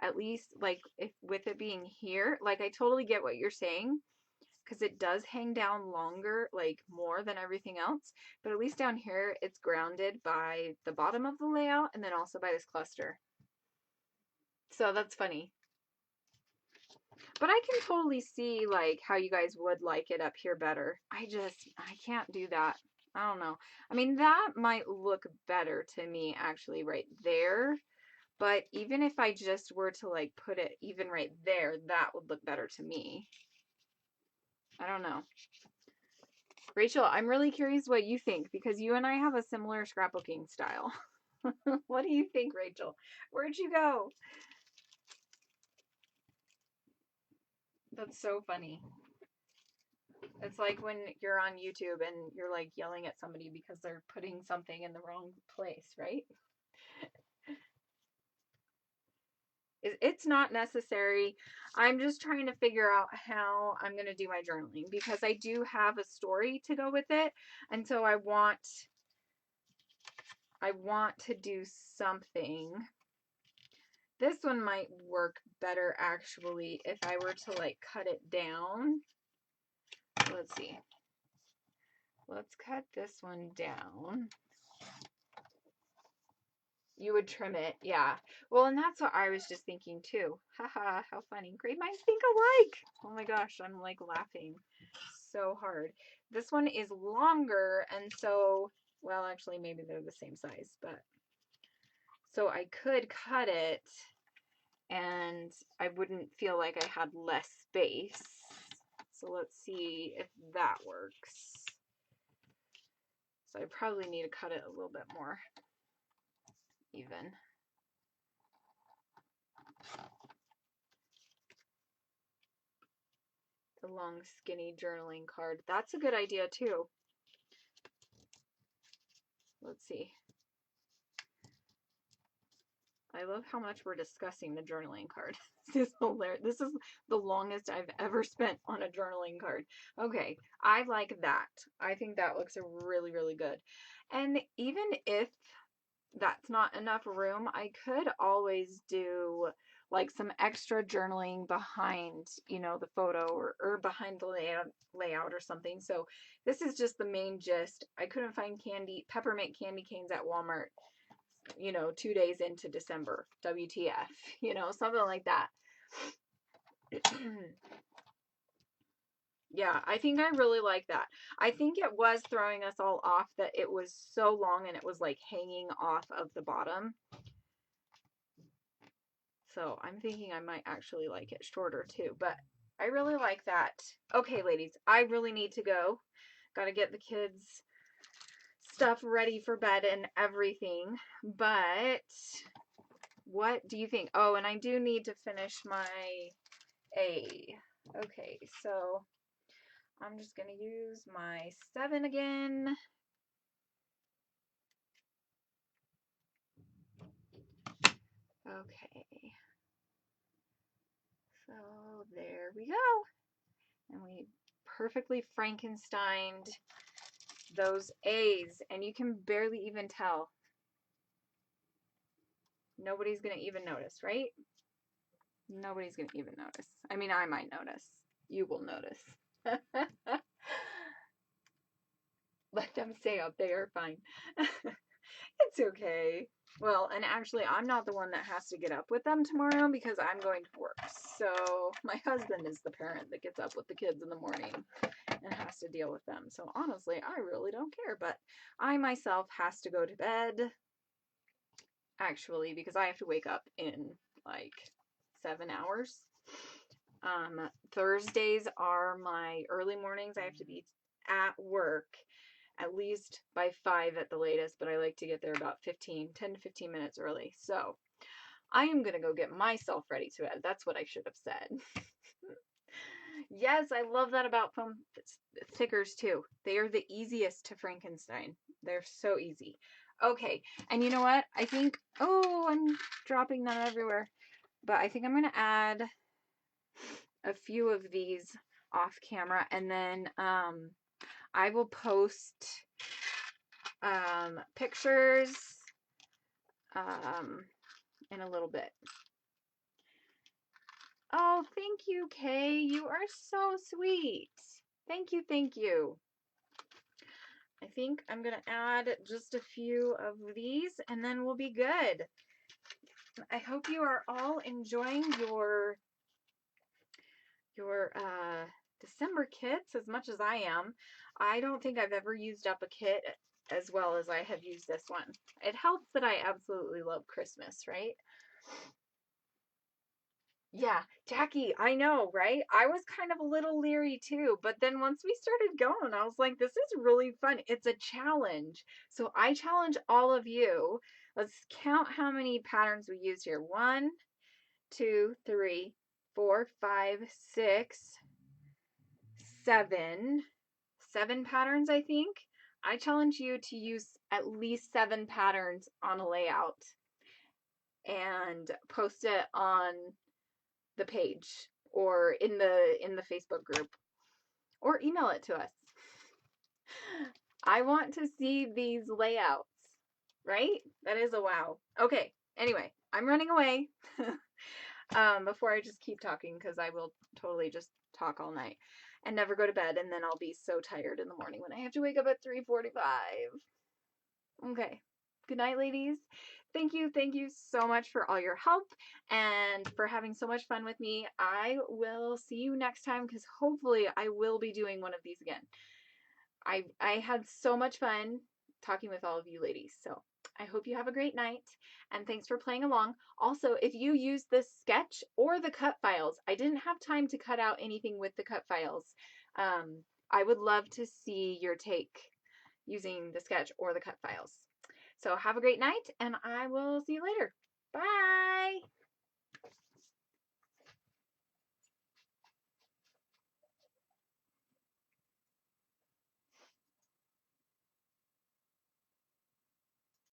at least, like, if with it being here, like, I totally get what you're saying because it does hang down longer, like, more than everything else. But at least down here, it's grounded by the bottom of the layout and then also by this cluster. So that's funny. But I can totally see, like, how you guys would like it up here better. I can't do that. I don't know. I mean, that might look better to me, actually, right there. But even if I just were to, like, put it even right there, that would look better to me. I don't know. Rachel, I'm really curious what you think, because you and I have a similar scrapbooking style. What do you think, Rachel? Where'd you go? That's so funny. It's like when you're on YouTube and you're like yelling at somebody because they're putting something in the wrong place, right? It's not necessary. I'm just trying to figure out how I'm going to do my journaling because I do have a story to go with it. And so I want to do something. This one might work better actually if I were to like cut it down. Let's see. Let's cut this one down. You would trim it, yeah. Well, and that's what I was just thinking too. Haha, how funny. Great minds think alike. Oh my gosh, I'm like laughing so hard. This one is longer, and so, well, actually, maybe they're the same size, but so I could cut it and I wouldn't feel like I had less space. So let's see if that works. So I probably need to cut it a little bit more even. The long, skinny journaling card. That's a good idea too. Let's see. I love how much we're discussing the journaling card. This is hilarious. This is the longest I've ever spent on a journaling card. Okay, I like that. I think that looks really, really good. And even if that's not enough room, I could always do like some extra journaling behind, you know, the photo or behind the layout or something. So this is just the main gist. I couldn't find peppermint candy canes at Walmart, you know, 2 days into December. WTF, you know, something like that. Yeah, I think I really like that. I think it was throwing us all off that it was so long and it was like hanging off of the bottom. So I'm thinking I might actually like it shorter too, but I really like that. Okay, ladies, I really need to go. Got to get the kids' stuff ready for bed and everything. But what do you think? Oh, and I do need to finish my A. Okay, so I'm just going to use my 7 again. Okay. So there we go. And we perfectly Frankensteined those A's, and you can barely even tell. Nobody's going to even notice, right? Nobody's going to even notice. I mean, I might notice. You will notice. Let them stay up. They are fine. It's okay. Well, and actually, I'm not the one that has to get up with them tomorrow because I'm going to work. So my husband is the parent that gets up with the kids in the morning and has to deal with them. So honestly, I really don't care. But I myself has to go to bed, actually, because I have to wake up in like 7 hours. Thursdays are my early mornings. I have to be at work at least by 5 at the latest, but I like to get there about 10 to 15 minutes early. So I am going to go get myself ready to bed. That's what I should have said. Yes, I love that about foam stickers too. They are the easiest to Frankenstein. They're so easy. Okay, and you know what? I think, oh, I'm dropping them everywhere. But I think I'm going to add a few of these off camera, and then I will post pictures in a little bit. Oh, thank you, Kay. You are so sweet. Thank you, thank you. I think I'm going to add just a few of these, and then we'll be good. I hope you are all enjoying your December kits as much as I am. I don't think I've ever used up a kit as well as I have used this one. It helps that I absolutely love Christmas, right? Yeah, Jackie, I know, right? I was kind of a little leery too, but then once we started going, I was like, this is really fun. It's a challenge. So I challenge all of you. Let's count how many patterns we used here. 1, 2, 3, 4, 5, 6, 7. 7 patterns, I think. I challenge you to use at least 7 patterns on a layout and post it on the page or in the Facebook group or email it to us. I want to see these layouts, right? That is a wow. Okay, anyway, I'm running away before I just keep talking because I will totally just talk all night and never go to bed, and then I'll be so tired in the morning when I have to wake up at 3:45. Okay. Good night, ladies. Thank you so much for all your help and for having so much fun with me. I will see you next time because hopefully I will be doing one of these again. I had so much fun talking with all of you ladies. So I hope you have a great night and thanks for playing along. Also, if you use this sketch or the cut files, I didn't have time to cut out anything with the cut files. I would love to see your take using the sketch or the cut files. So have a great night, and I will see you later. Bye!